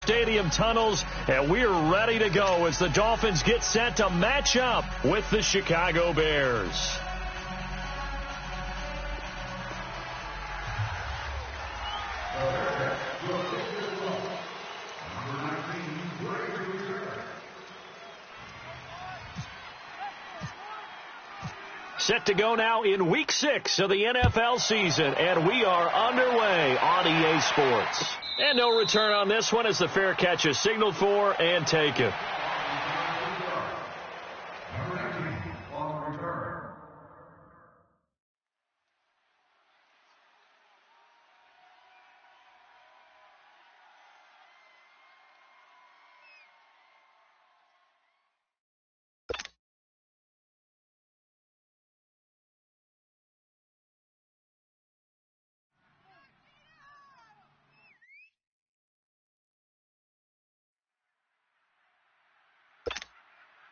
stadium tunnels, and we're ready to go as the Dolphins get set to match up with the Chicago Bears. Set to go now in Week 6 of the NFL season, and we are underway on EA Sports. And no return on this one as the fair catch is signaled for and taken.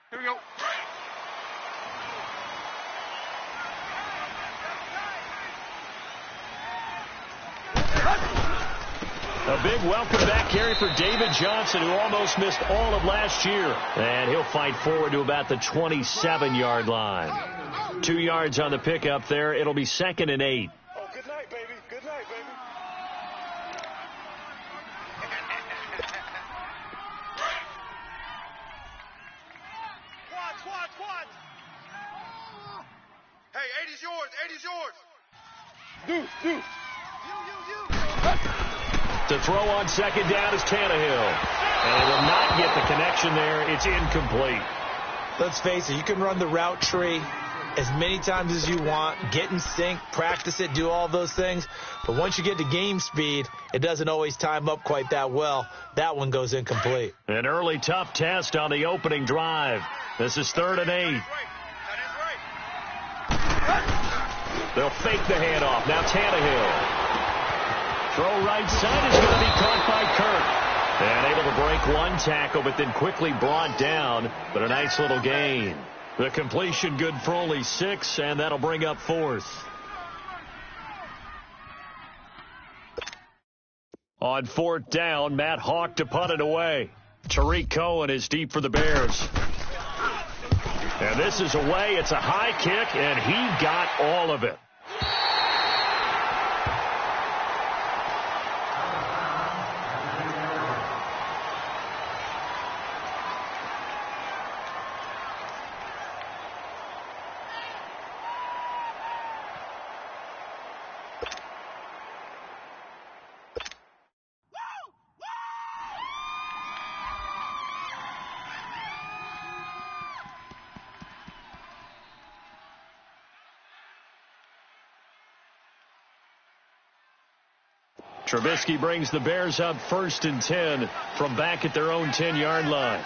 Here we go. A big welcome back carry for David Johnson, who almost missed all of last year. And he'll fight forward to about the 27-yard line. 2 yards on the pickup there. It'll be 2nd and 8. Oh, good night, baby. Good night, baby. Quads. Hey, 80's yours. 80's yours. Deuce. To throw on 2nd down is Tannehill. And he will not get the connection there. It's incomplete. Let's face it, you can run the route tree as many times as you want, get in sync, practice it, do all those things. But once you get to game speed, it doesn't always time up quite that well. That one goes incomplete. An early tough test on the opening drive. This is 3rd and 8. They'll fake the handoff. Now Tannehill. Throw right side is going to be caught by Kirk. And able to break one tackle, but then quickly brought down. But a nice little gain. The completion good for only 6, and that'll bring up 4th. On 4th down, Matt Hawk to punt it away. Tariq Cohen is deep for the Bears. And this is away. It's a high kick, and he got all of it. Trubisky brings the Bears up 1st and 10 from back at their own 10-yard line.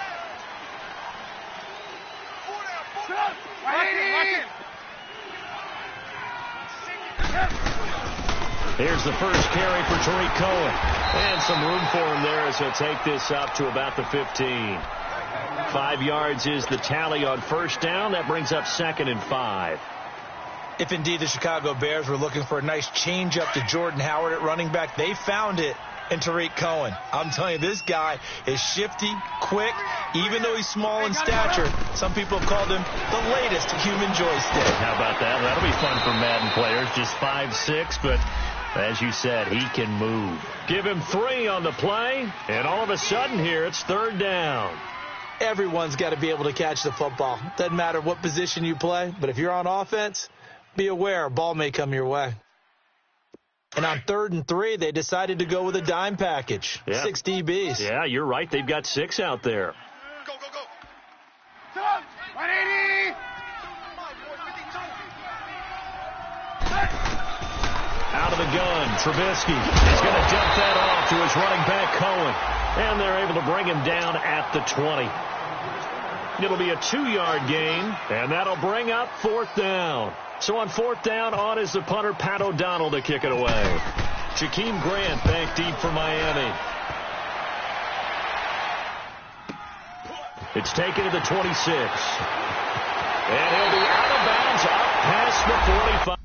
Here's the first carry for Tariq Cohen. And some room for him there as he'll take this up to about the 15. 5 yards is the tally on 1st down. That brings up 2nd and 5. If indeed the Chicago Bears were looking for a nice change-up to Jordan Howard at running back, they found it in Tariq Cohen. I'm telling you, this guy is shifty, quick, even though he's small in stature. Some people have called him the latest human joystick. How about that? That'll be fun for Madden players. Just 5'6", but as you said, he can move. Give him 3 on the play, and all of a sudden here, it's 3rd down. Everyone's got to be able to catch the football. Doesn't matter what position you play, but if you're on offense, be aware, a ball may come your way. And on 3rd and 3, they decided to go with a dime package. Yeah. 6 DBs. Yeah, you're right. They've got 6 out there. Go. 180. Out of the gun, Trubisky is going to dump that off to his running back, Cohen. And they're able to bring him down at the 20. It'll be a 2-yard gain, and that'll bring up 4th down. So on 4th down, on is the punter, Pat O'Donnell, to kick it away. Jakeem Grant back deep for Miami. It's taken to the 26. And he'll be out of bounds up past the 45.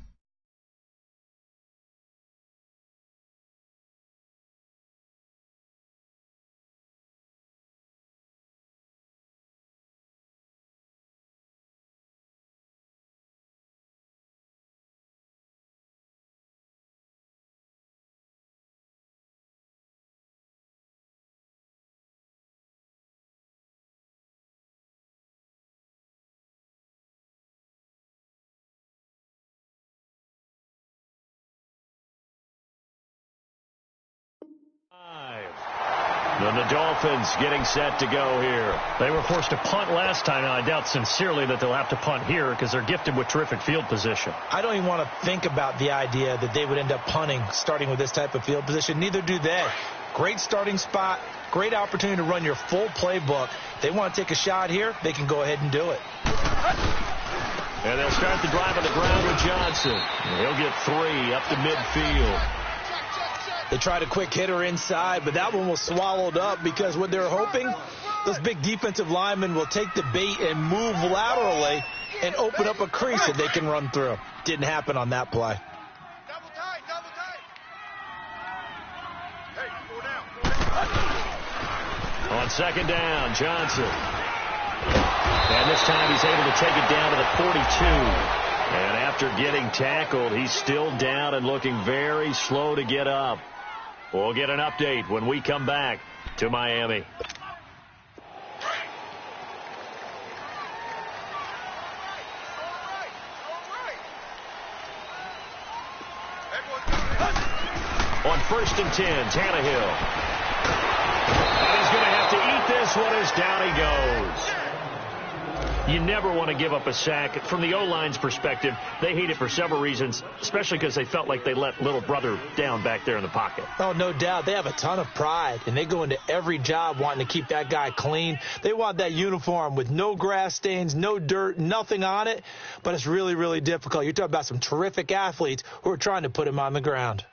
Then the Dolphins getting set to go here. They were forced to punt last time, and I doubt sincerely that they'll have to punt here because they're gifted with terrific field position. I don't even want to think about the idea that they would end up punting starting with this type of field position. Neither do they. Great starting spot, great opportunity to run your full playbook. They want to take a shot here, they can go ahead and do it. And they'll start the drive on the ground with Johnson. And he'll get 3 up to midfield. They tried a quick hitter inside, but that one was swallowed up because what they're hoping, those big defensive linemen will take the bait and move laterally and open up a crease that they can run through. Didn't happen on that play. Double tight, double tight. Hey, go down. On second down, Johnson. And this time he's able to take it down to the 42. And after getting tackled, he's still down and looking very slow to get up. We'll get an update when we come back to Miami. On 1st and 10, Tannehill. And he's going to have to eat this one as down he goes. You never want to give up a sack. From the O-line's perspective, they hate it for several reasons, especially because they felt like they let little brother down back there in the pocket. Oh, no doubt. They have a ton of pride, and they go into every job wanting to keep that guy clean. They want that uniform with no grass stains, no dirt, nothing on it, but it's really, really difficult. You're talking about some terrific athletes who are trying to put him on the ground.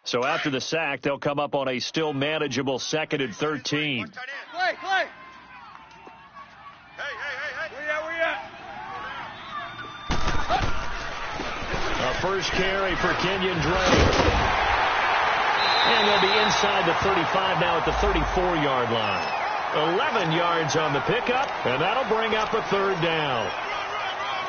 So after the sack, they'll come up on a still manageable 2nd and 13. Play. Hey. Where you at? A first carry for Kenyon Drake. And they'll be inside the 35 now at the 34-yard line. 11 yards on the pickup, and that'll bring up a 3rd down.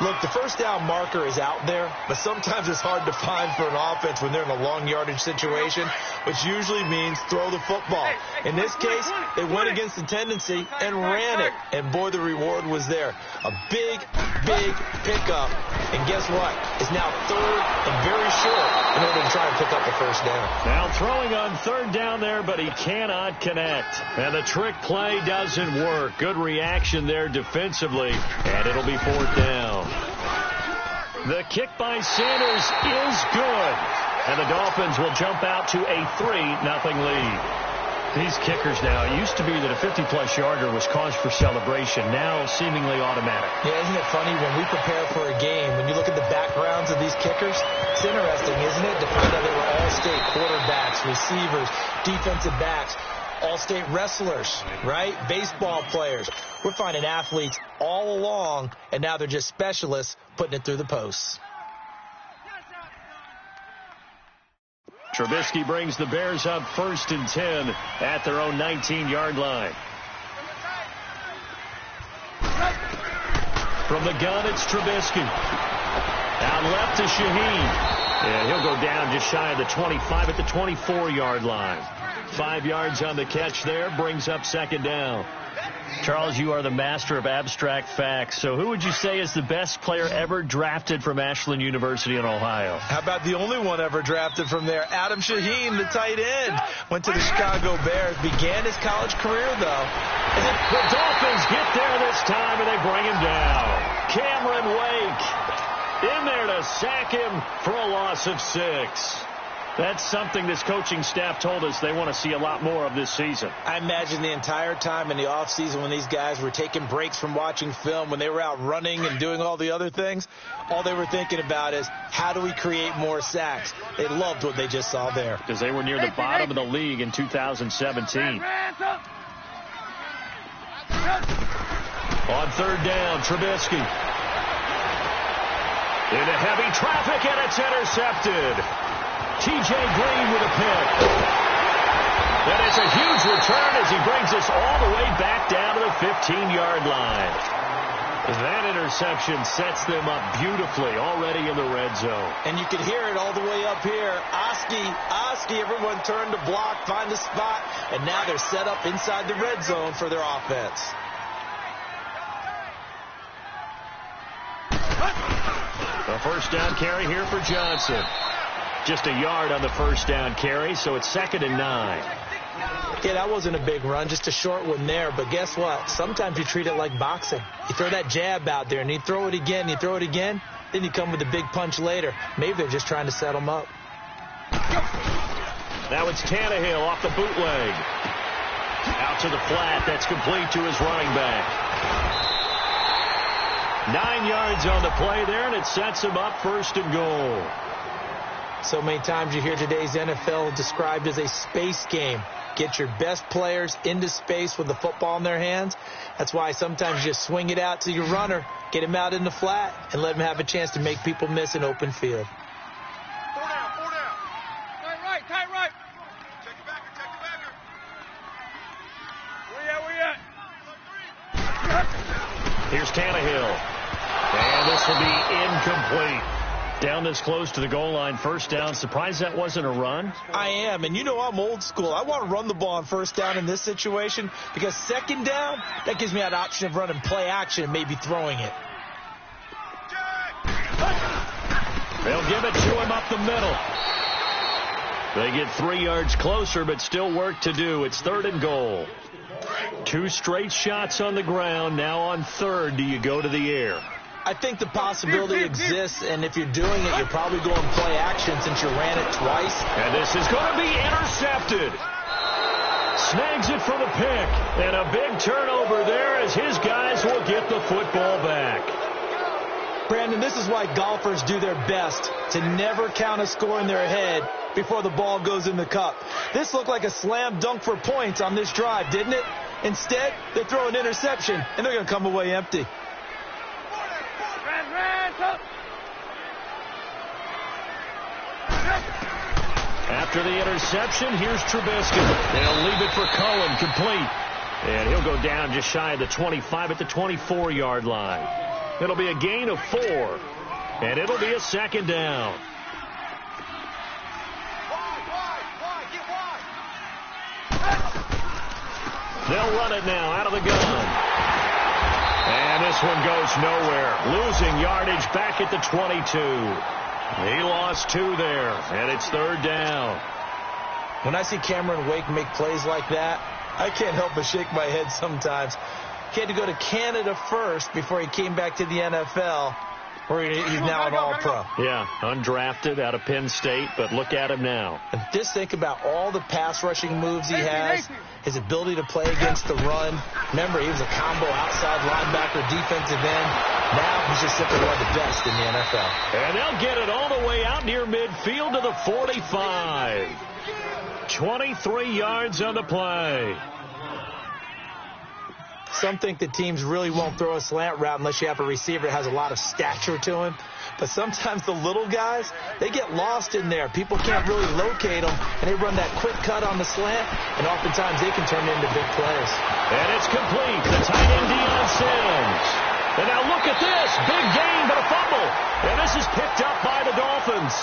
Look, the first down marker is out there, but sometimes it's hard to find for an offense when they're in a long yardage situation, which usually means throw the football. In this case, they went against the tendency and ran it, and boy, the reward was there. A big, big pickup, and guess what? It's now 3rd and very short in order to try and pick up the first down. Now throwing on 3rd down there, but he cannot connect. And the trick play doesn't work. Good reaction there defensively, and it'll be 4th down. The kick by Sanders is good. And the Dolphins will jump out to a 3-0 lead. These kickers now, it used to be that a 50-plus yarder was cause for celebration. Now seemingly automatic. Yeah, isn't it funny when we prepare for a game, when you look at the backgrounds of these kickers, it's interesting, isn't it, to find out they were all-state quarterbacks, receivers, defensive backs, all-state wrestlers, right? Baseball players. We're finding athletes all along, and now they're just specialists putting it through the posts. Trubisky brings the Bears up 1st and 10 at their own 19-yard line. From the gun, it's Trubisky. Out left to Shaheen. And he'll go down just shy of the 25 at the 24-yard line. 5 yards on the catch there, brings up 2nd down. Charles, you are the master of abstract facts. So who would you say is the best player ever drafted from Ashland University in Ohio? How about the only one ever drafted from there? Adam Shaheen, the tight end, went to the Chicago Bears, began his college career, though. And the Dolphins get there this time, and they bring him down. Cameron Wake in there to sack him for a loss of 6. That's something this coaching staff told us they want to see a lot more of this season. I imagine the entire time in the offseason when these guys were taking breaks from watching film, when they were out running and doing all the other things, all they were thinking about is how do we create more sacks? They loved what they just saw there. Because they were near the bottom of the league in 2017. On 3rd down, Trubisky. Into heavy traffic, and it's intercepted. T.J. Green with a pick. That is a huge return as he brings us all the way back down to the 15-yard line. That interception sets them up beautifully already in the red zone. And you can hear it all the way up here. Oski, everyone turned to block, find a spot, and now they're set up inside the red zone for their offense. A 1st down carry here for Johnson. Just a yard on the first down carry, so it's 2nd and 9. Yeah, that wasn't a big run, just a short one there. But guess what? Sometimes you treat it like boxing. You throw that jab out there, and you throw it again, you throw it again, then you come with a big punch later. Maybe they're just trying to set them up. Now it's Tannehill off the bootleg. Out to the flat. That's complete to his running back. 9 yards on the play there, and it sets him up 1st and goal. So many times you hear today's NFL described as a space game. Get your best players into space with the football in their hands. That's why sometimes you just swing it out to your runner, get him out in the flat, and let him have a chance to make people miss an open field. 4 down, 4 down. Tight right. Check your backer. Where you at? Here's Tannehill. And this will be incomplete. Down this close to the goal line, 1st down. Surprised that wasn't a run? I am, and you know I'm old school. I want to run the ball on 1st down in this situation because 2nd down, that gives me that option of running play action and maybe throwing it. They'll give it to him up the middle. They get 3 yards closer, but still work to do. It's 3rd and goal. 2 straight shots on the ground. Now on 3rd, do you go to the air? I think the possibility exists, and if you're doing it, you're probably going play action since you ran it twice. And this is going to be intercepted. Snags it for the pick. And a big turnover there as his guys will get the football back. Brandon, this is why golfers do their best to never count a score in their head before the ball goes in the cup. This looked like a slam dunk for points on this drive, didn't it? Instead, they throw an interception, and they're going to come away empty. After the interception, here's Trubisky. They'll leave it for Cohen, complete. And he'll go down just shy of the 25 at the 24-yard line. It'll be a gain of 4. And it'll be a 2nd down. They'll run it now out of the gun. And this one goes nowhere. Losing yardage back at the 22. He lost 2 there, and it's 3rd down. When I see Cameron Wake make plays like that, I can't help but shake my head sometimes. He had to go to Canada first before he came back to the NFL, where he's now an All-Pro. Yeah, undrafted out of Penn State, but look at him now. And just think about all the pass-rushing moves he has, his ability to play against the run. Remember, he was a combo outside linebacker, defensive end. Now he's just simply one of the best in the NFL. And they'll get it all the way out near midfield to the 45. 23 yards on the play. Some think that teams really won't throw a slant route unless you have a receiver that has a lot of stature to him. But sometimes the little guys, they get lost in there. People can't really locate them, and they run that quick cut on the slant, and oftentimes they can turn into big plays. And it's complete. The tight end, Deion Sims. And now look at this. Big gain, but a fumble. And this is picked up by the Dolphins.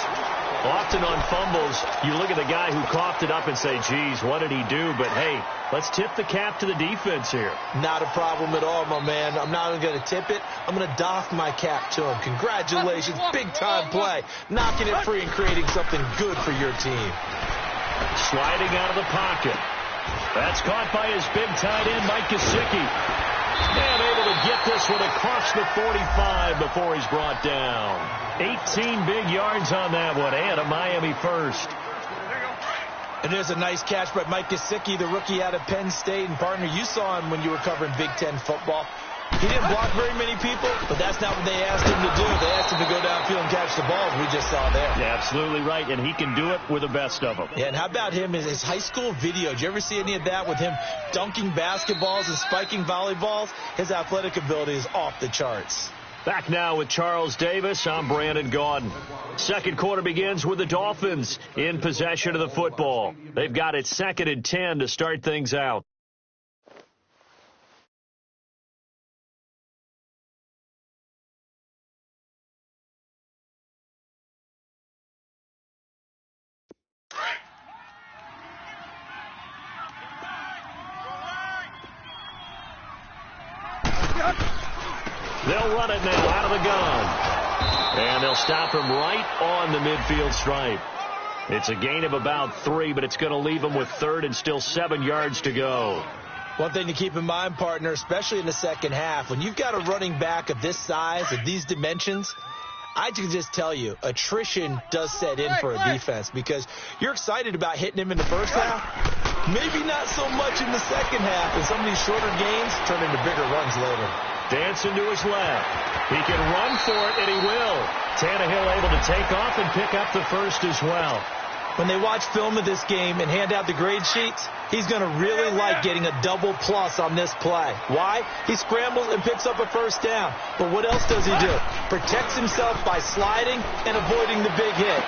Often on fumbles, you look at the guy who coughed it up and say, geez, what did he do? But, hey, let's tip the cap to the defense here. Not a problem at all, my man. I'm not even going to tip it. I'm going to doff my cap to him. Congratulations. Big-time play. Knocking it free and creating something good for your team. Sliding out of the pocket. That's caught by his big tight end, Mike Gesicki. And able to get this one across the 45 before he's brought down. 18 big yards on that one, and a Miami first. And there's a nice catch by Mike Gesicki, the rookie out of Penn State. And, partner, you saw him when you were covering Big Ten football. He didn't block very many people, but that's not what they asked him to do. They asked him to go downfield and catch the ball, as we just saw there. Yeah, absolutely right, and he can do it with the best of them. Yeah, and how about him, his high school video? Did you ever see any of that with him dunking basketballs and spiking volleyballs? His athletic ability is off the charts. Back now with Charles Davis. I'm Brandon Gaudin. Second quarter begins with the Dolphins in possession of the football. They've got it 2nd and 10 to start things out. They'll run it now out of the gun. And they'll stop him right on the midfield stripe. It's a gain of about 3, but it's going to leave them with 3rd and still 7 yards to go. One thing to keep in mind, partner, especially in the second half, when you've got a running back of this size, of these dimensions, I can just tell you, attrition does set in for a defense because you're excited about hitting him in the first half. Maybe not so much in the second half, and some of these shorter gains turn into bigger runs later. Dancing to his left. He can run for it, and he will. Tannehill able to take off and pick up the first as well. When they watch film of this game and hand out the grade sheets, he's going to really like getting a double plus on this play. Why? He scrambles and picks up a first down. But what else does he do? Protects himself by sliding and avoiding the big hit.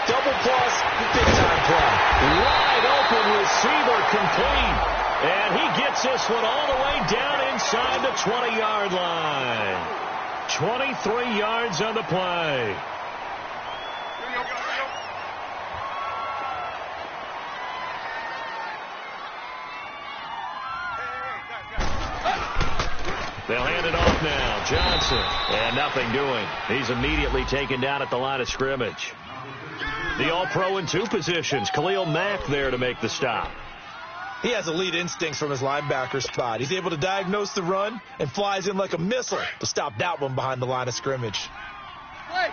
Double plus, big time play. Wide open receiver complete. And he gets this one all the way down inside the 20-yard line. 23 yards on the play. They'll hand it off now. Johnson. And nothing doing. He's immediately taken down at the line of scrimmage. The All-Pro in 2 positions. Khalil Mack there to make the stop. He has elite instincts from his linebacker spot. He's able to diagnose the run and flies in like a missile to stop that one behind the line of scrimmage. Play.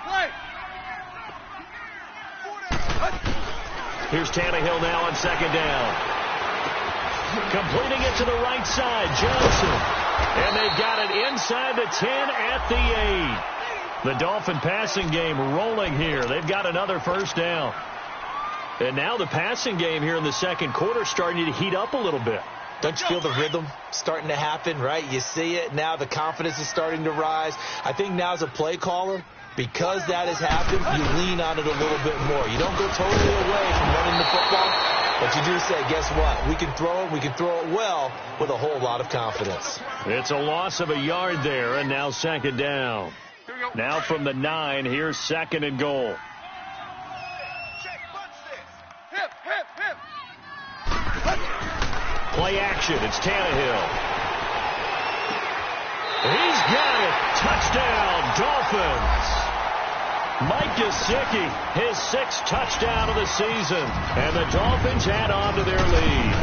Here's Tannehill now on 2nd down. Completing it to the right side. Johnson. And they've got it inside the 10 at the 8. The Dolphin passing game rolling here. They've got another first down. And now the passing game here in the second quarter starting to heat up a little bit. Don't you feel the rhythm starting to happen, right? You see it now. The confidence is starting to rise. I think now as a play caller, because that has happened, you lean on it a little bit more. You don't go totally away from running the football, but you do say, guess what? We can throw it well with a whole lot of confidence. It's a loss of a yard there, and now 2nd down. Now from the 9, here's 2nd and goal. Play action. It's Tannehill. He's got it. Touchdown, Dolphins. Mike Gesicki, his 6th touchdown of the season. And the Dolphins add on to their lead.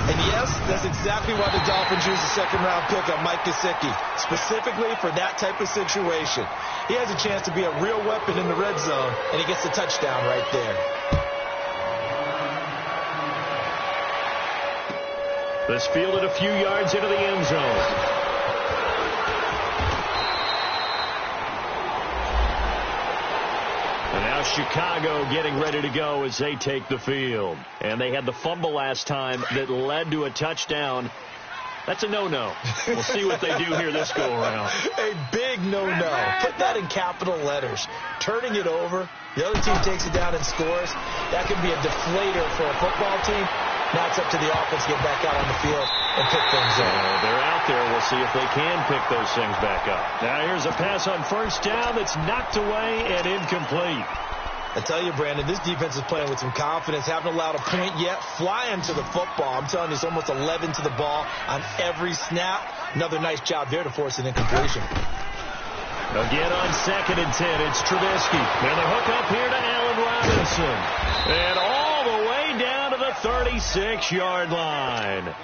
And yes, that's exactly why the Dolphins use a 2nd-round pick on Mike Gesicki, specifically for that type of situation. He has a chance to be a real weapon in the red zone, and he gets the touchdown right there. This fielded a few yards into the end zone. And now Chicago getting ready to go as they take the field. And they had the fumble last time that led to a touchdown. That's a no-no. We'll see what they do here this go-around. A big no-no. Put that in capital letters. Turning it over, the other team takes it down and scores. That can be a deflator for a football team. Now it's up to the offense to get back out on the field and pick things up. They're out there. We'll see if they can pick those things back up. Now here's a pass on 1st down that's knocked away and incomplete. I tell you, Brandon, this defense is playing with some confidence. Haven't allowed a point yet. Flying to the football. I'm telling you, it's almost 11 to the ball on every snap. Another nice job there to force an incompletion. Again on 2nd and 10, it's Trubisky. And the hook up here to Allen Robinson. And all the way down to the 36-yard line.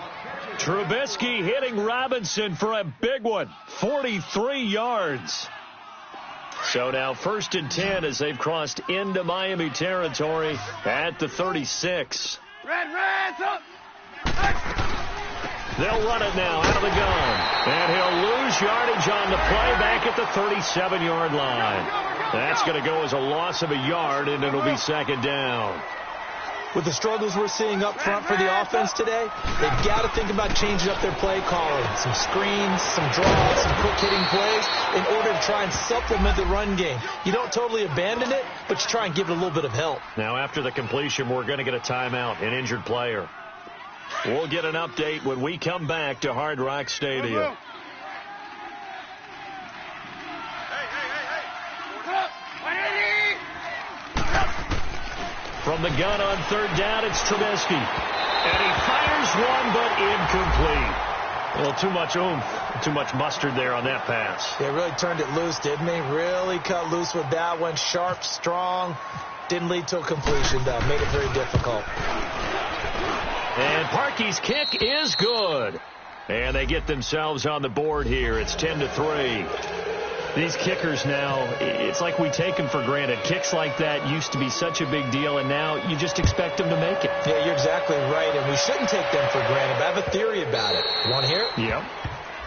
Trubisky hitting Robinson for a big one. 43 yards. So now 1st and 10 as they've crossed into Miami territory at the 36. Red, up. They'll run it now out of the gun. And he'll lose yardage on the play back at the 37-yard line. That's going to go as a loss of a yard, and it'll be 2nd down. With the struggles we're seeing up front for the offense today, they've got to think about changing up their play calling. Some screens, some draws, some quick-hitting plays in order to try and supplement the run game. You don't totally abandon it, but you try and give it a little bit of help. Now after the completion, we're going to get a timeout, an injured player. We'll get an update when we come back to Hard Rock Stadium. From the gun on 3rd down, it's Trubisky. And he fires one, but incomplete. A little too much oomph, too much mustard there on that pass. They really turned it loose, didn't they? Really cut loose with that one. Sharp, strong. Didn't lead to a completion, though. Made it very difficult. And Parkey's kick is good. And they get themselves on the board here. It's 10-3. These kickers now, it's like we take them for granted. Kicks like that used to be such a big deal, and now you just expect them to make it. Yeah, you're exactly right, and we shouldn't take them for granted. But I have a theory about it. You want to hear it? Yep.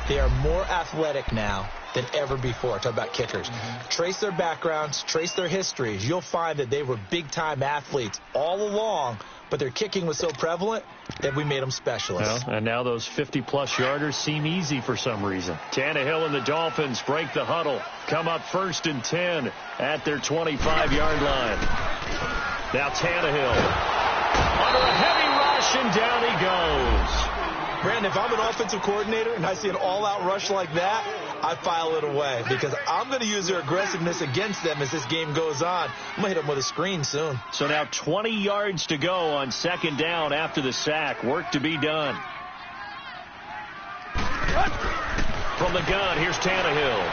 They are more athletic now than ever before. Talk about kickers. Trace their backgrounds, trace their histories. You'll find that they were big-time athletes all along, but their kicking was so prevalent that we made them specialists. Well, and now those 50-plus yarders seem easy for some reason. Tannehill and the Dolphins break the huddle, come up 1st and 10 at their 25-yard line. Now Tannehill under a heavy rush, and down he goes. Brandon, if I'm an offensive coordinator and I see an all-out rush like that, I file it away because I'm going to use their aggressiveness against them as this game goes on. I'm going to hit them with a screen soon. So now 20 yards to go on 2nd down after the sack. Work to be done. From the gun, here's Tannehill.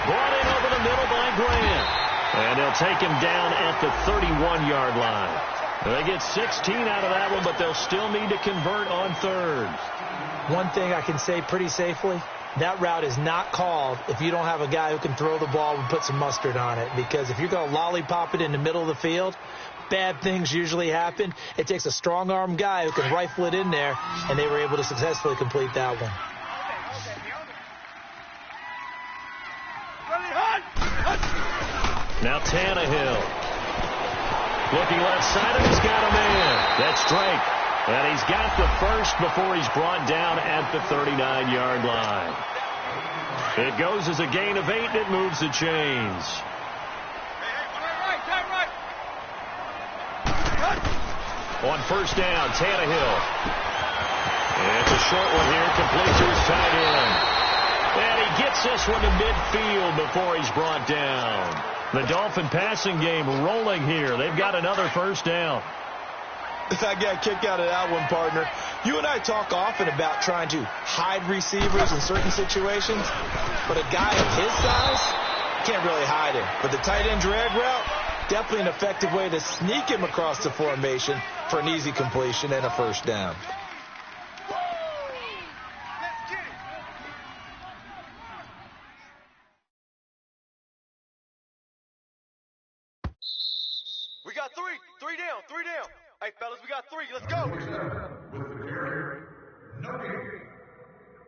Brought in over the middle by Grant. And they'll take him down at the 31-yard line. They get 16 out of that one, but they'll still need to convert on 3rd. One thing I can say pretty safely, that route is not called if you don't have a guy who can throw the ball and put some mustard on it. Because if you're going to lollipop it in the middle of the field, bad things usually happen. It takes a strong-arm guy who can rifle it in there, and they were able to successfully complete that one. Now Tannehill. Looking left side, and he's got a man. That's Drake. And he's got the first before he's brought down at the 39-yard line. It goes as a gain of 8, and it moves the chains. On 1st down, Tannehill. And it's a short one here, complete to his tight end. And he gets this one to midfield before he's brought down. The Dolphin passing game rolling here. They've got another 1st down. I got a kick out of that one, partner. You and I talk often about trying to hide receivers in certain situations, but a guy of his size can't really hide him. But the tight end drag route, definitely an effective way to sneak him across the formation for an easy completion and a 1st down. We got three down. Hey, fellas, we got 3. Let's go.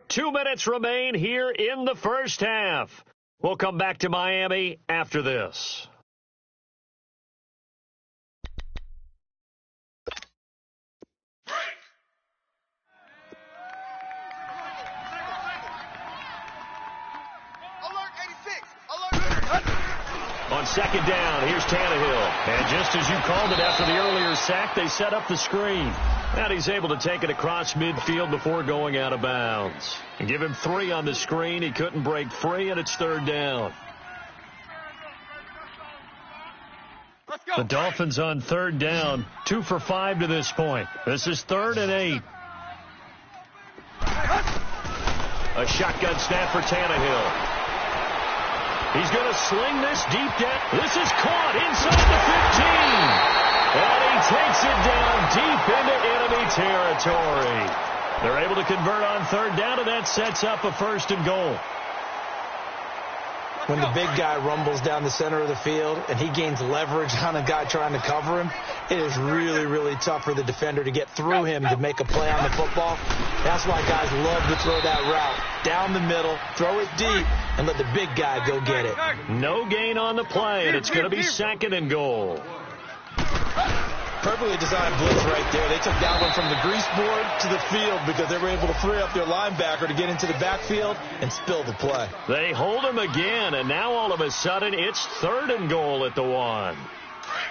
2 minutes remain here in the 1st half. We'll come back to Miami after this. On 2nd down, here's Tannehill. And just as you called it after the earlier sack, they set up the screen. And he's able to take it across midfield before going out of bounds. And give him 3 on the screen. He couldn't break free, and it's 3rd down. The Dolphins on 3rd down, 2 for 5 to this point. This is 3rd and 8. A shotgun snap for Tannehill. He's going to sling this deep down. This is caught inside the 15. And he takes it down deep into enemy territory. They're able to convert on 3rd down, and that sets up a 1st and goal. When the big guy rumbles down the center of the field and he gains leverage on a guy trying to cover him, it is really, really tough for the defender to get through him to make a play on the football. That's why guys love to throw that route down the middle, throw it deep, and let the big guy go get it. No gain on the play, and it's going to be 2nd and goal. Perfectly designed blitz right there. They took that one from the grease board to the field because they were able to free up their linebacker to get into the backfield and spill the play. They hold him again, and now all of a sudden it's 3rd and goal at the 1.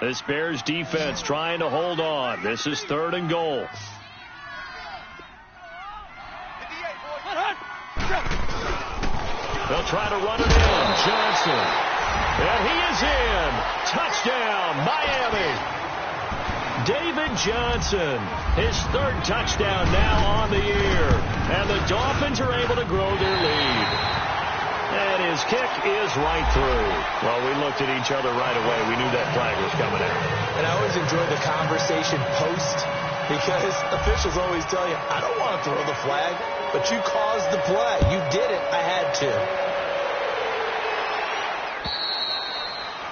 This Bears defense trying to hold on. This is 3rd and goal. They'll try to run it in. Johnson. And he is in. Touchdown, Miami. David Johnson, his 3rd touchdown now on the year. And the Dolphins are able to grow their lead. And his kick is right through. Well, we looked at each other right away. We knew that flag was coming out. And I always enjoy the conversation post because officials always tell you, I don't want to throw the flag, but you caused the play. You did it. I had to.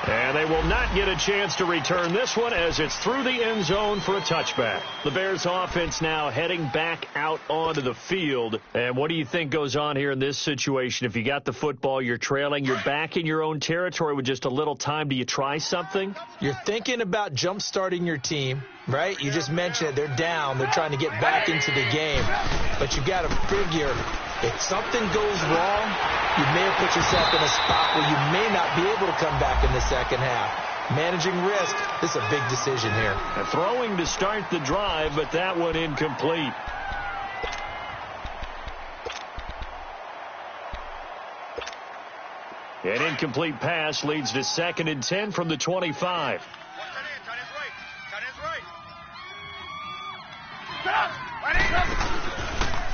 And they will not get a chance to return this one as it's through the end zone for a touchback. The Bears offense now heading back out onto the field. And what do you think goes on here in this situation? If you got the football, you're trailing, you're back in your own territory with just a little time. Do you try something? You're thinking about jump-starting your team, right? You just mentioned it. They're down. They're trying to get back into the game. But you got to figure if something goes wrong, you may have put yourself in a spot where you may not be able to come back in the second half. Managing risk, this is a big decision here. Throwing to start the drive, but that one incomplete. An incomplete pass leads to 2nd and 10 from the 25.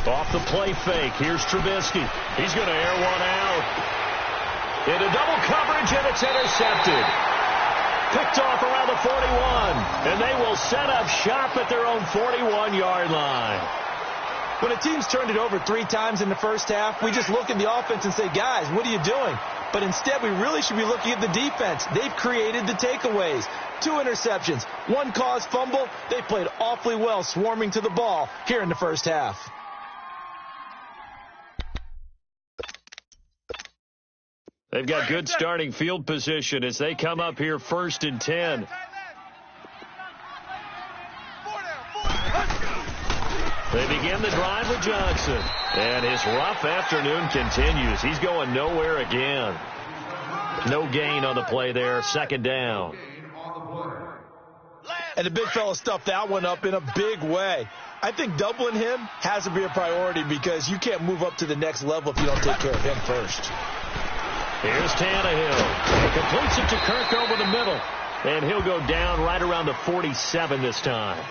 Off the play fake. Here's Trubisky. He's going to air one out. Into double coverage, and it's intercepted. Picked off around the 41. And they will set up shop at their own 41-yard line. When a team's turned it over 3 times in the first half, we just look at the offense and say, guys, what are you doing? But instead, we really should be looking at the defense. They've created the takeaways. 2 interceptions, 1 caused fumble. They played awfully well swarming to the ball here in the first half. They've got good starting field position as they come up here 1st and 10. They begin the drive with Johnson. And his rough afternoon continues. He's going nowhere again. No gain on the play there. 2nd down. And the big fella stuffed that one up in a big way. I think doubling him has to be a priority because you can't move up to the next level if you don't take care of him first. Here's Tannehill. He completes it to Kirk over the middle. And he'll go down right around the 47 this time.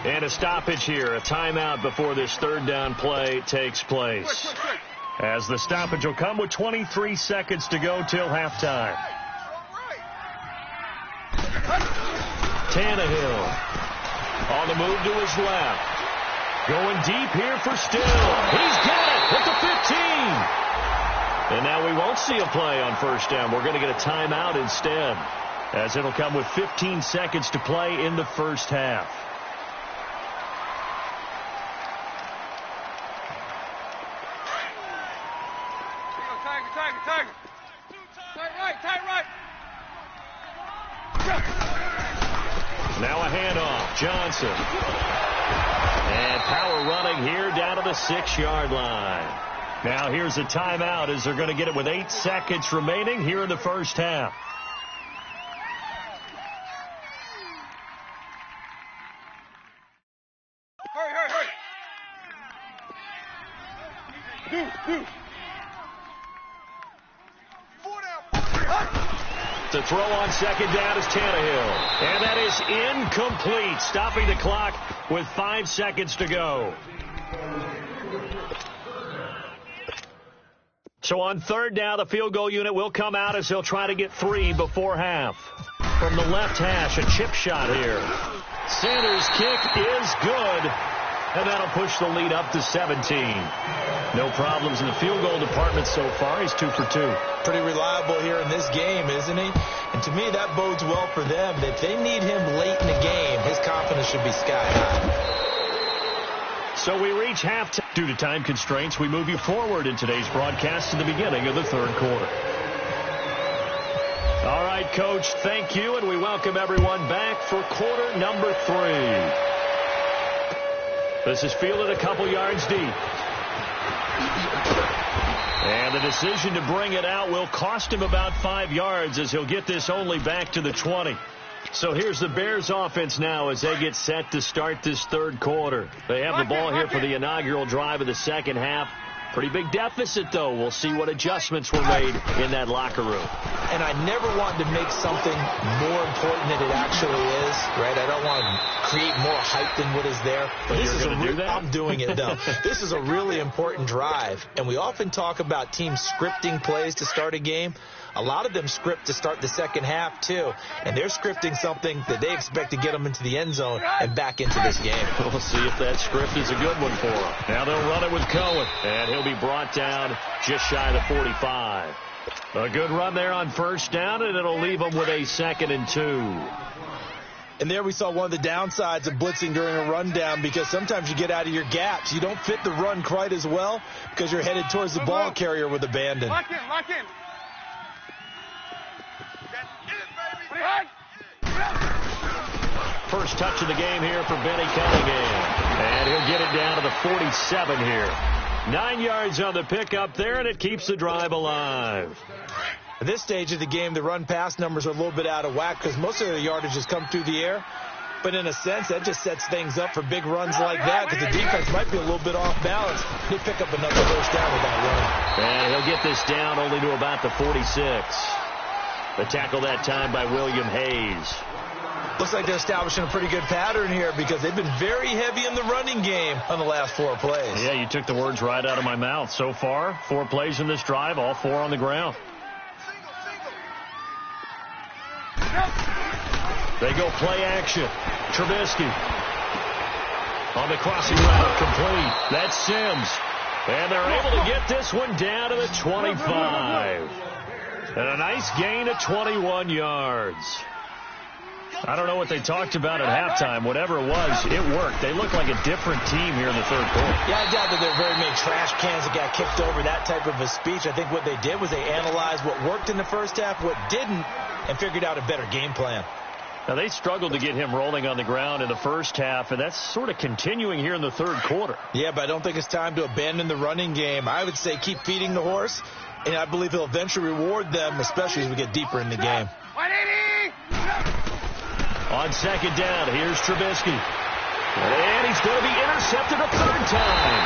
And a stoppage here, a timeout before this 3rd down play takes place. As the stoppage will come with 23 seconds to go till halftime. Tannehill on the move to his left. Going deep here for Still. He's got it at the 15. And now we won't see a play on 1st down. We're going to get a timeout instead, as it'll come with 15 seconds to play in the first half. Tiger. Tight right. Now a handoff. Johnson. And power running here down to the 6-yard line. Now here's a timeout as they're going to get it with 8 seconds remaining here in the first half. Hurry. To throw on 2nd down is Tannehill. And that is incomplete, stopping the clock with 5 seconds to go. So on 3rd down, the field goal unit will come out as they'll try to get 3 before half. From the left hash, a chip shot here. Sanders' kick is good. And that'll push the lead up to 17. No problems in the field goal department so far. He's 2 for 2. Pretty reliable here in this game, isn't he? And to me, that bodes well for them. If they need him late in the game, his confidence should be sky high. So we reach halftime. Due to time constraints, we move you forward in today's broadcast to the beginning of the 3rd quarter. All right, Coach, thank you, and we welcome everyone back for quarter number 3. This is fielded a couple yards deep. And the decision to bring it out will cost him about 5 yards as he'll get this only back to the 20. So here's the Bears offense now as they get set to start this 3rd quarter. They have the ball here for the inaugural drive of the second half. Pretty big deficit, though. We'll see what adjustments were made in that locker room. And I never want to make something more important than it actually is, right? I don't want to create more hype than what is there. But you're going to do that? I'm doing it, though. This is a really important drive, and we often talk about teams scripting plays to start a game. A lot of them script to start the second half, too. And they're scripting something that they expect to get them into the end zone and back into this game. We'll see if that script is a good one for them. Now they'll run it with Cohen, and he'll be brought down just shy of the 45. A good run there on first down, and it'll leave them with a 2nd and 2. And there we saw one of the downsides of blitzing during a rundown, because sometimes you get out of your gaps. You don't fit the run quite as well because you're headed towards the ball carrier with abandon. Lock in, lock in. First touch of the game here for Benny Cunningham. And he'll get it down to the 47 here. 9 yards on the pickup there, and it keeps the drive alive. At this stage of the game, the run-pass numbers are a little bit out of whack because most of the yardage has come through the air. But in a sense, that just sets things up for big runs like that because the defense might be a little bit off balance. They pick up another first down with that run. And he'll get this down only to about the 46. The tackle that time by William Hayes. Looks like they're establishing a pretty good pattern here because they've been very heavy in the running game on the last 4 plays. Yeah, you took the words right out of my mouth. So far, 4 plays in this drive, all 4 on the ground. They go play action. Trubisky on the crossing route, complete. That's Sims. And they're able to get this one down to the 25. And a nice gain of 21 yards. I don't know what they talked about at halftime. Whatever it was, it worked. They look like a different team here in the third quarter. Yeah, I doubt that there are very many trash cans that got kicked over, that type of a speech. I think what they did was they analyzed what worked in the first half, what didn't, and figured out a better game plan. Now, they struggled to get him rolling on the ground in the first half, and that's sort of continuing here in the third quarter. Yeah, but I don't think it's time to abandon the running game. I would say keep feeding the horse, and I believe he'll eventually reward them, especially as we get deeper in the game. 180! On second down, here's Trubisky. And he's going to be intercepted a third time.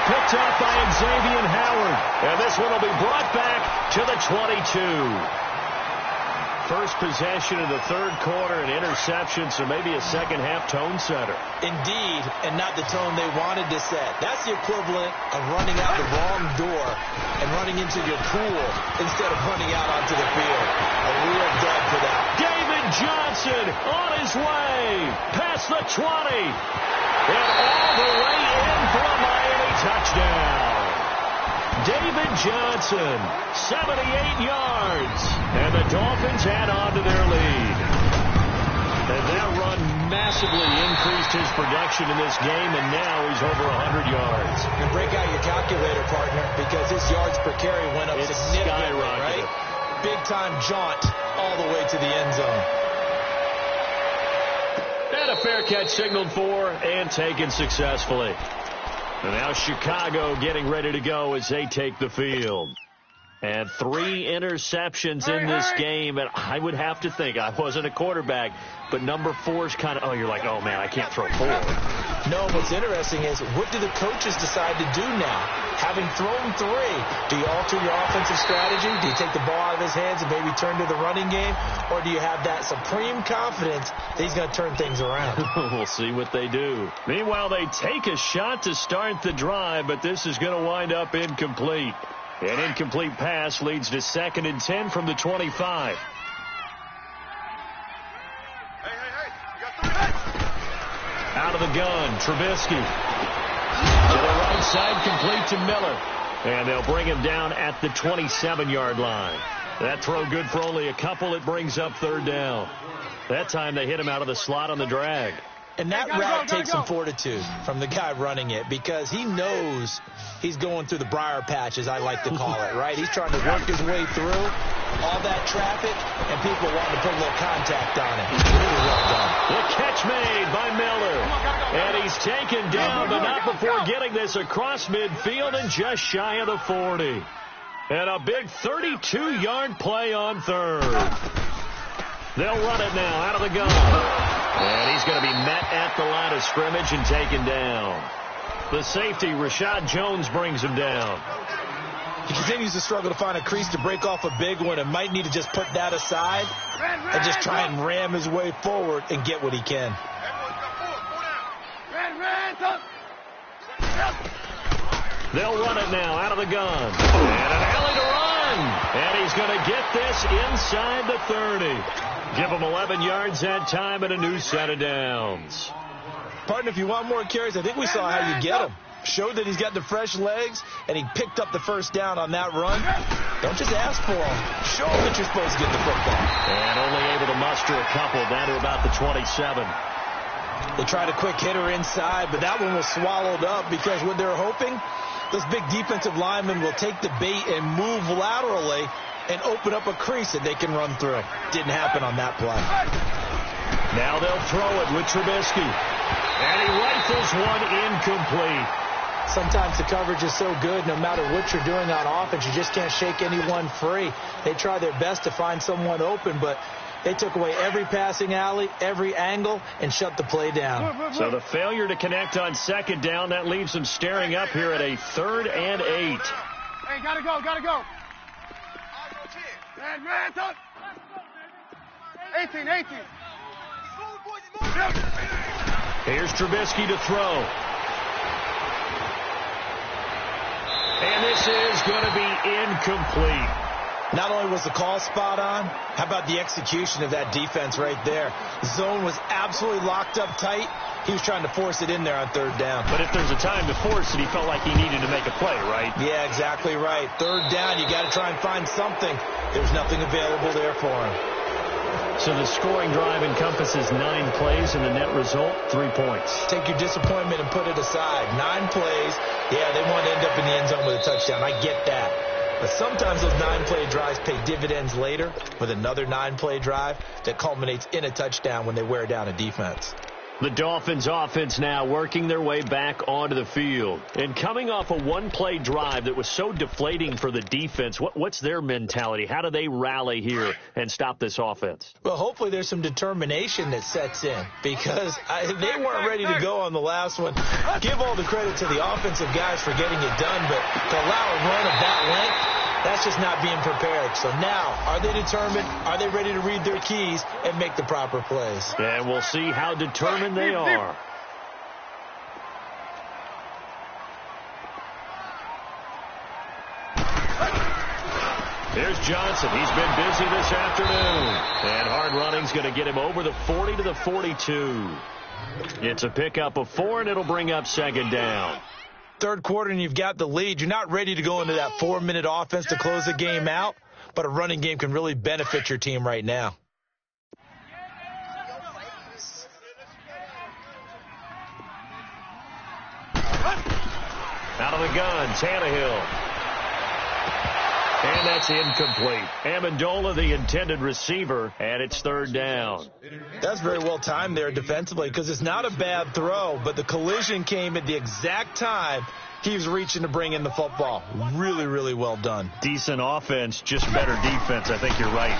Picked up by Xavier Howard. And this one will be brought back to the 22. First possession of the third quarter, an interception, so maybe a second-half tone setter. Indeed, and not the tone they wanted to set. That's the equivalent of running out the wrong door and running into your pool instead of running out onto the field. A real dud for that. David Johnson on his way past the 20. And all the way in for a Miami touchdown. David Johnson, 78 yards. And the Dolphins add on to their lead. And that run massively increased his production in this game, and now he's over 100 yards. And break out your calculator, partner, because his yards per carry went up significantly, right? Big-time jaunt all the way to the end zone. And a fair catch signaled for and taken successfully. And now Chicago getting ready to go as they take the field. And 3 interceptions in this game. And I would have to think, I wasn't a quarterback, but number 4 is kind of, you're like, oh, man, I can't throw 4. No, what's interesting is what do the coaches decide to do now? Having thrown 3, do you alter your offensive strategy? Do you take the ball out of his hands and maybe turn to the running game? Or do you have that supreme confidence that he's going to turn things around? We'll see what they do. Meanwhile, they take a shot to start the drive, but this is going to wind up incomplete. An incomplete pass leads to 2nd and 10 from the 25. Out of the gun, Trubisky. To the right side, complete to Miller. And they'll bring him down at the 27-yard line. That throw good for only a couple. It brings up 3rd down. That time they hit him out of the slot on the drag. And that route takes some fortitude from the guy running it because he knows he's going through the briar patch, as I like to call it, right? He's trying to work his way through all that traffic, and people wanting to put a little contact on it. Really well done. The catch made by Miller. And he's taken down, but not before getting this across midfield and just shy of the 40. And a big 32-yard play on 3rd. They'll run it now out of the gun. And he's going to be met at the line of scrimmage and taken down. The safety, Rashad Jones, brings him down. He continues to struggle to find a crease to break off a big one and might need to just put that aside and just try and ram his way forward and get what he can. They'll run it now out of the gun. And an alley to run. And he's going to get this inside the 30. Give him 11 yards that time and a new set of downs. Partner, if you want more carries, I think we saw how you get him. Showed that he's got the fresh legs, and he picked up the first down on that run. Don't just ask for him. Show him that you're supposed to get the football. And only able to muster a couple down to about the 27. They tried a quick hitter inside, but that one was swallowed up because what they're hoping, those big defensive linemen will take the bait and move laterally and open up a crease that they can run through. Didn't happen on that play. Now they'll throw it with Trubisky. And he rifles one incomplete. Sometimes the coverage is so good, no matter what you're doing on offense, you just can't shake anyone free. They try their best to find someone open, but they took away every passing alley, every angle, and shut the play down. So the failure to connect on second down, that leaves them staring up here at a 3rd and 8. Hey, gotta go, gotta go. 18. Here's Trubisky to throw. And this is going to be incomplete. Not only was the call spot on, how about the execution of that defense right there? The zone was absolutely locked up tight. He was trying to force it in there on 3rd down. But if there's a time to force it, he felt like he needed to make a play, right? Yeah, exactly right. 3rd down, you got to try and find something. There's nothing available there for him. So the scoring drive encompasses 9 plays, and the net result, 3 points. Take your disappointment and put it aside. 9 plays. Yeah, they want to end up in the end zone with a touchdown. I get that. But sometimes those 9-play drives pay dividends later with another 9-play drive that culminates in a touchdown when they wear down a defense. The Dolphins offense now working their way back onto the field. And coming off a 1-play drive that was so deflating for the defense, what's their mentality? How do they rally here and stop this offense? Well, hopefully there's some determination that sets in because they weren't ready to go on the last one. Give all the credit to the offensive guys for getting it done, but to allow a run of that length, that's just not being prepared. So now, are they determined? Are they ready to read their keys and make the proper plays? And we'll see how determined they are. Here's Johnson. He's been busy this afternoon. And hard running's going to get him over the 40 to the 42. It's a pickup of 4, and it'll bring up 2nd down. 3rd quarter and you've got the lead. You're not ready to go into that 4-minute offense to close the game out, but a running game can really benefit your team right now. Out of the gun, Tannehill. And that's incomplete. Amendola, the intended receiver, and it's 3rd down. That's very well timed there defensively because it's not a bad throw, but the collision came at the exact time he was reaching to bring in the football. Really, really well done. Decent offense, just better defense. I think you're right.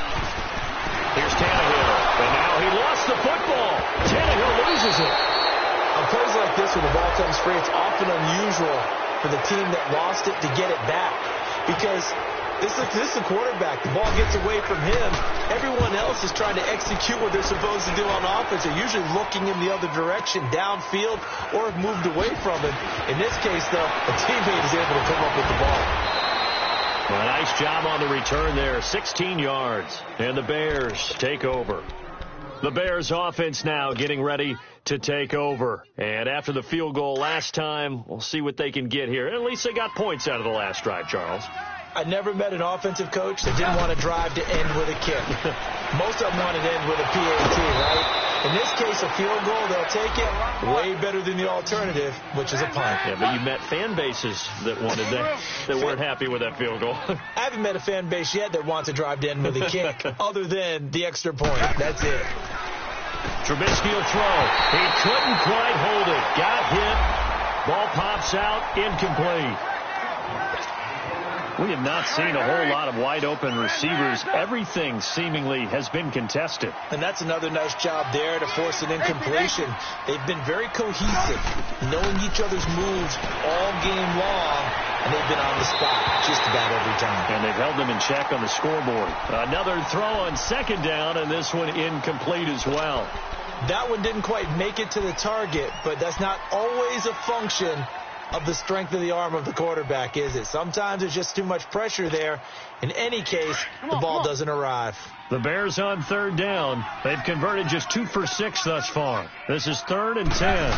Here's Tannehill. And now he lost the football. Tannehill loses it. On plays like this, when the ball comes free, it's often unusual for the team that lost it to get it back because this is the quarterback. The ball gets away from him. Everyone else is trying to execute what they're supposed to do on offense. They're usually looking in the other direction, downfield, or have moved away from him. In this case, though, a teammate is able to come up with the ball. Well, a nice job on the return there. 16 yards. And the Bears take over. The Bears offense now getting ready to take over. And after the field goal last time, we'll see what they can get here. At least they got points out of the last drive, Charles. I never met an offensive coach that didn't want to drive to end with a kick. Most of them wanted to end with a PAT, right? In this case, a field goal, they'll take it. Way better than the alternative, which is a punt. Yeah, but you met fan bases that wanted that weren't happy with that field goal. I haven't met a fan base yet that wants to drive to end with a kick, other than the extra point. That's it. Trubisky will throw. He couldn't quite hold it. Got hit. Ball pops out. Incomplete. We have not seen a whole lot of wide-open receivers. Everything seemingly has been contested. And that's another nice job there to force an incompletion. They've been very cohesive, knowing each other's moves all game long, and they've been on the spot just about every time. And they've held them in check on the scoreboard. Another throw on second down, and this one incomplete as well. That one didn't quite make it to the target, but that's not always a function of the strength of the arm of the quarterback, is it? Sometimes there's just too much pressure there. In any case, the ball doesn't arrive. The Bears on third down. They've converted just 2 for 6 thus far. This is 3rd and 10.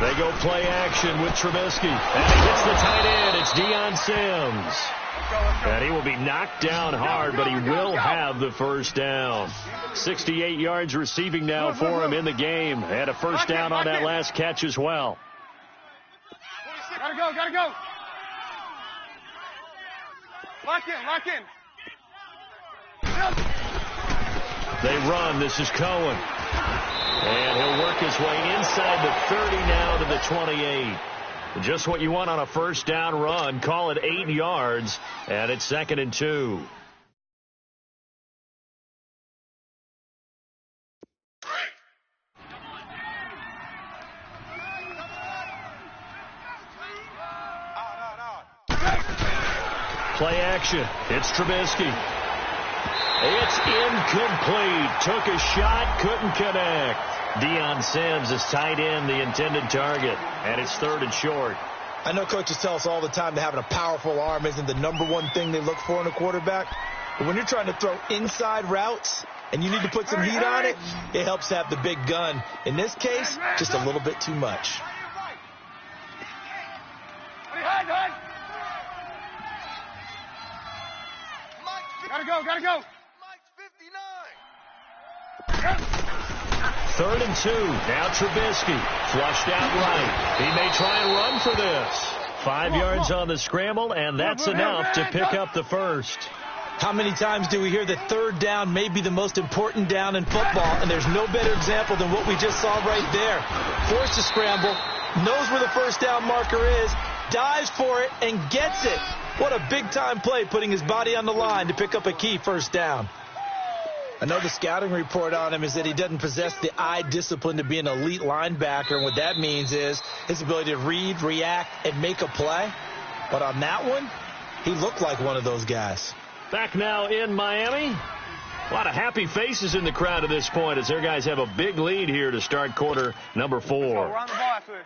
They go play action with Trubisky. And he hits the tight end. It's Deion Sims. And he will be knocked down hard, but he will have the first down. 68 yards receiving now for him in the game. Had a first down on that last catch as well. Gotta go, gotta go. Lock in, lock in. They run. This is Cohen. And he'll work his way inside the 30 now to the 28. Just what you want on a first down run. Call it 8 yards, and it's 2nd and 2. Play action. It's Trubisky. It's incomplete. Took a shot, couldn't connect. Deion Sims is tight end, the intended target, and it's 3rd and short. I know coaches tell us all the time that having a powerful arm isn't the #1 thing they look for in a quarterback. But when you're trying to throw inside routes and you need to put some heat on it, it helps to have the big gun. In this case, just a little bit too much. Gotta go, gotta go. 3rd and 2. Now Trubisky. Flushed out right. He may try and run for this. 5 yards on the scramble, and that's enough to pick up the first. How many times do we hear that third down may be the most important down in football, and there's no better example than what we just saw right there. Forced to scramble, knows where the first down marker is, dives for it, and gets it. What a big-time play, putting his body on the line to pick up a key first down. I know the scouting report on him is that he doesn't possess the eye discipline to be an elite linebacker, and what that means is his ability to read, react, and make a play. But on that one, he looked like one of those guys. Back now in Miami. A lot of happy faces in the crowd at this point as their guys have a big lead here to start quarter number 4. We're on the ball after this.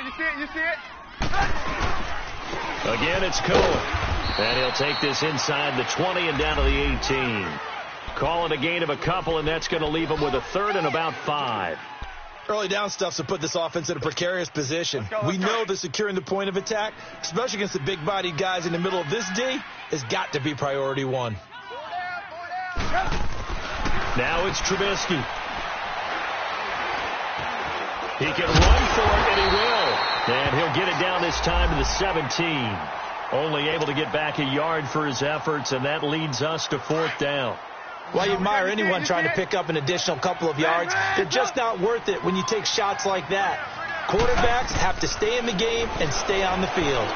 You see it? You see it? Again, it's Cohen. And he'll take this inside the 20 and down to the 18. Call it a gain of a couple, and that's going to leave him with a 3rd and about 5. Early down stuff's to put this offense in a precarious position. We know that securing the point of attack, especially against the big-bodied guys in the middle of this D, has got to be priority 1. Now it's Trubisky. He can run for it, and he will. And he'll get it down this time to the 17. Only able to get back a yard for his efforts, and that leads us to 4th down. While you admire anyone trying to pick up an additional couple of yards, they're just not worth it when you take shots like that. Quarterbacks have to stay in the game and stay on the field.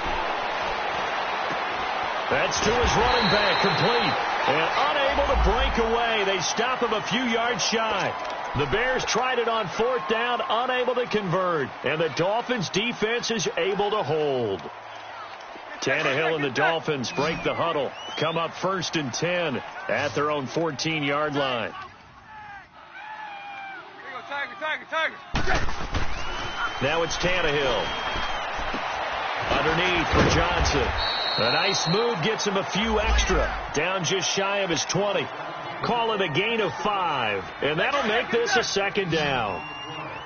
That's to his running back, complete. And unable to break away. They stop him a few yards shy. The Bears tried it on 4th down, unable to convert. And the Dolphins' defense is able to hold. Tannehill and the Dolphins break the huddle. Come up 1st and 10 at their own 14-yard line. Here you go, Tiger. Now it's Tannehill. Underneath for Johnson. A nice move gets him a few extra. Down just shy of his 20. Call it a gain of 5. And that'll make this a 2nd down.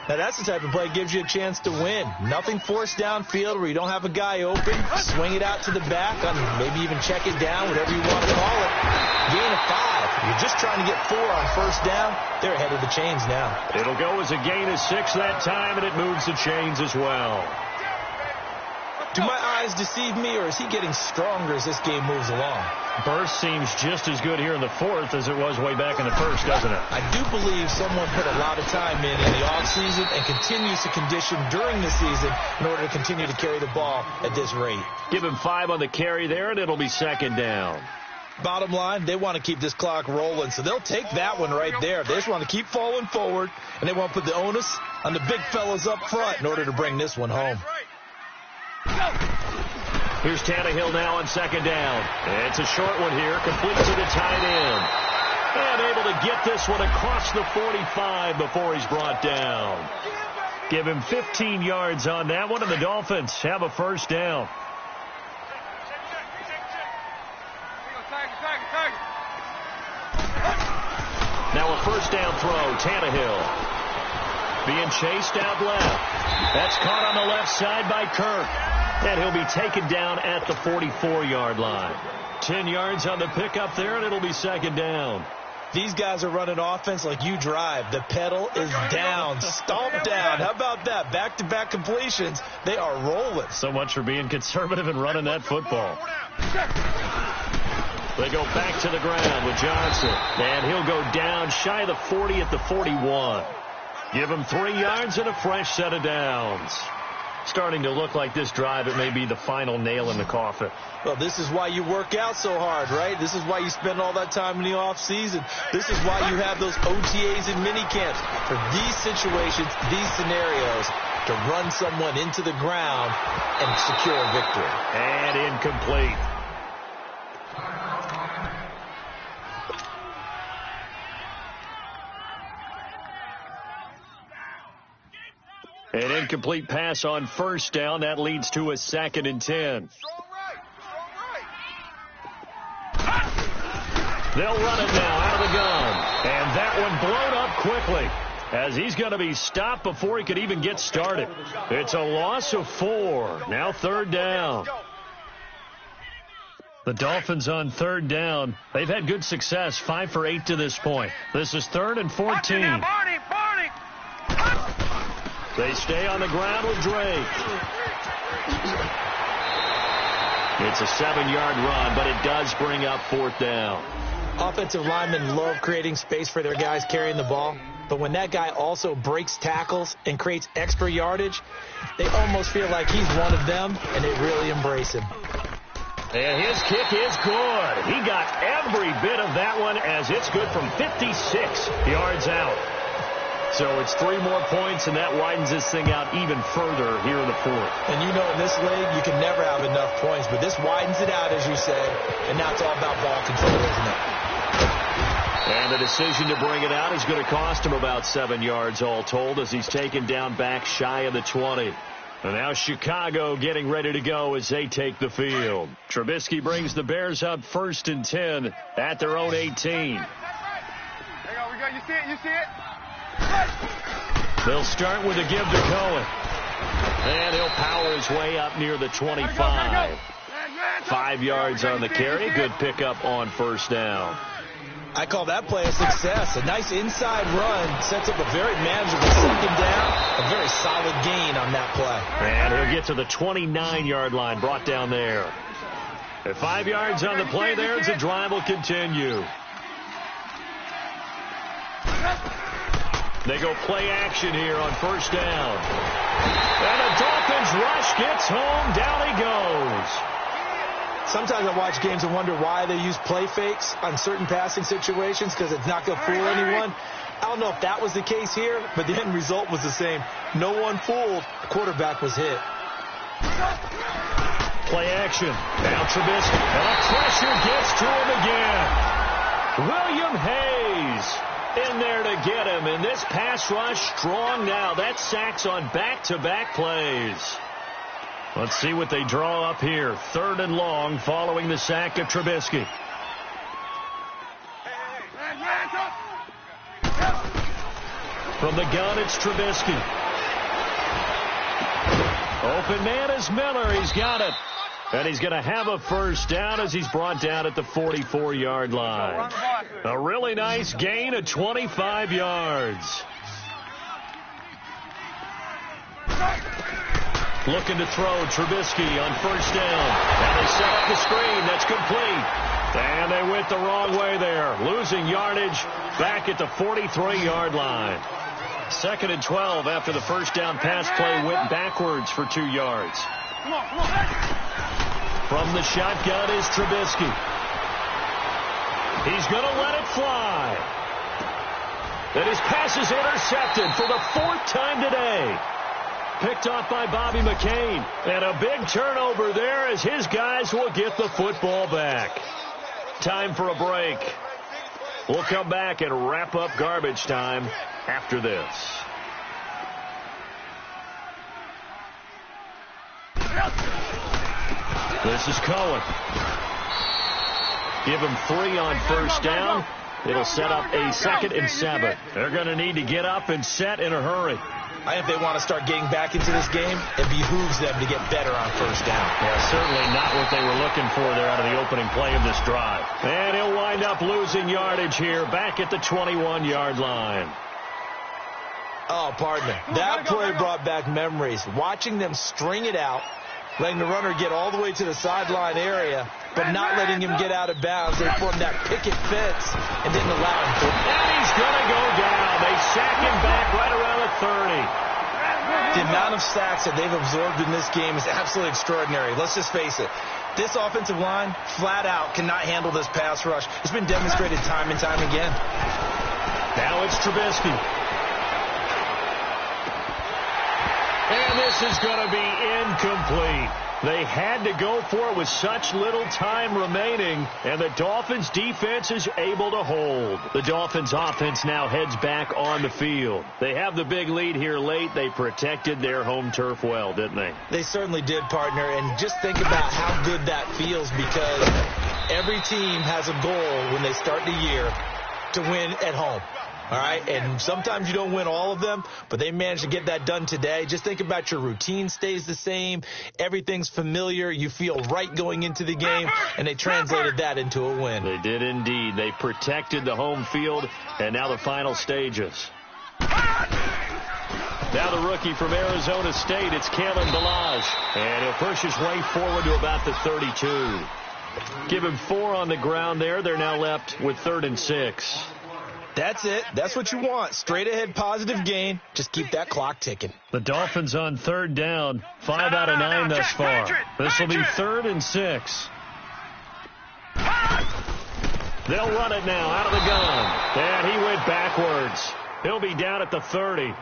Now, that's the type of play that gives you a chance to win. Nothing forced downfield where you don't have a guy open. Swing it out to the back, maybe even check it down, whatever you want to call it. Gain of 5. You're just trying to get 4 on first down. They're ahead of the chains now. It'll go as a gain of 6 that time, and it moves the chains as well. Do my eyes deceive me, or is he getting stronger as this game moves along? Burst seems just as good here in the fourth as it was way back in the first, doesn't it? I do believe someone put a lot of time in the offseason and continues to condition during the season in order to continue to carry the ball at this rate. Give him 5 on the carry there, and it'll be second down. Bottom line, they want to keep this clock rolling, so they'll take that one right there. They just want to keep falling forward, and they want to put the onus on the big fellas up front in order to bring this one home. Here's Tannehill now on second down. It's a short one here, complete to the tight end. And able to get this one across the 45 before he's brought down. Give him 15 yards on that one, and the Dolphins have a first down. Now a first down throw, Tannehill. Being chased out left. That's caught on the left side by Kirk. And he'll be taken down at the 44-yard line. 10 yards on the pickup there, and it'll be second down. These guys are running offense like you drive. The pedal is down, stomped down. How about that? Back-to-back completions. They are rolling. So much for being conservative and running that football. They go back to the ground with Johnson. And he'll go down shy of the 40 at the 41. Give him 3 yards and a fresh set of downs. Starting to look like this drive, it may be the final nail in the coffin. Well, this is why you work out so hard, right? This is why you spend all that time in the offseason. This is why you have those OTAs and mini camps. For these situations, these scenarios, to run someone into the ground and secure a victory. And incomplete. An incomplete pass on first down. That leads to a 2nd and 10. They'll run it now out of the gun. And that one blown up quickly as he's going to be stopped before he could even get started. It's a loss of 4. Now 3rd down. The Dolphins on 3rd down. They've had good success, 5 for 8 to this point. This is 3rd and 14. They stay on the ground with Drake. It's a 7-yard run, but it does bring up 4th down. Offensive linemen love creating space for their guys carrying the ball. But when that guy also breaks tackles and creates extra yardage, they almost feel like he's one of them, and they really embrace him. And his kick is good. He got every bit of that one as it's good from 56 yards out. So it's 3 more points, and that widens this thing out even further here in the 4th. And you know in this league, you can never have enough points, but this widens it out, as you said, and now it's all about ball control, isn't it? And the decision to bring it out is going to cost him about 7 yards all told as he's taken down back shy of the 20. And now Chicago getting ready to go as they take the field. Trubisky brings the Bears up 1st and 10 at their own 18. There you go, we got, you see it, you see it? They'll start with a give to Cohen. And he'll power his way up near the 25. 5 yards on the carry. Good pickup on first down. I call that play a success. A nice inside run sets up a very manageable second down. A very solid gain on that play. And he'll get to the 29-yard line, brought down there. At 5 yards on the play there, as the drive will continue. They go play action here on first down. And the Dolphins rush gets home. Down he goes. Sometimes I watch games and wonder why they use play fakes on certain passing situations because it's not going to fool anyone. I don't know if that was the case here, but the end result was the same. No one fooled. The quarterback was hit. Play action. Now Trubisky. And the pressure gets to him again. William Hayes in there to get him. And this pass rush strong now. That's sacks on back-to-back plays. Let's see what they draw up here. 3rd and long following the sack of Trubisky. From the gun, it's Trubisky. Open man is Miller. He's got it. And he's going to have a first down as he's brought down at the 44-yard line. A really nice gain of 25 yards. Looking to throw, Trubisky on first down. And they set up the screen. That's complete. And they went the wrong way there. Losing yardage back at the 43-yard line. 2nd and 12 after the first down pass play went backwards for 2 yards. From the shotgun is Trubisky. He's going to let it fly. And his pass is intercepted for the 4th time today. Picked off by Bobby McCain. And a big turnover there as his guys will get the football back. Time for a break. We'll come back and wrap up garbage time after this. This is Cohen. Give him 3 on first down. It'll set up a 2nd and 7. They're going to need to get up and set in a hurry. I think they want to start getting back into this game. It behooves them to get better on first down. Yeah, certainly not what they were looking for there out of the opening play of this drive. And he'll wind up losing yardage here back at the 21-yard line. Oh, partner, that play brought back memories. Watching them string it out, letting the runner get all the way to the sideline area, but not letting him get out of bounds. They formed that picket fence and didn't allow him to. And he's going to go down. They sack him back right around the 30. The amount of sacks that they've absorbed in this game is absolutely extraordinary. Let's just face it. This offensive line, flat out, cannot handle this pass rush. It's been demonstrated time and time again. Now it's Trubisky. And this is going to be incomplete. They had to go for it with such little time remaining, and the Dolphins' defense is able to hold. The Dolphins' offense now heads back on the field. They have the big lead here late. They protected their home turf well, didn't they? They certainly did, partner, and just think about how good that feels, because every team has a goal when they start the year to win at home. All right, and sometimes you don't win all of them, but they managed to get that done today. Just think about your routine stays the same. Everything's familiar. You feel right going into the game, and they translated that into a win. They did indeed. They protected the home field, and now the final stages. Now the rookie from Arizona State, it's Kalen Ballage, and he'll push his way forward to about the 32. Give him 4 on the ground there. They're now left with 3rd and 6. That's it. That's what you want. Straight ahead positive gain. Just keep that clock ticking. The Dolphins on 3rd down. 5 out of 9 thus far. This will be 3rd and 6. They'll run it now out of the gun. And he went backwards. He'll be down at the 30.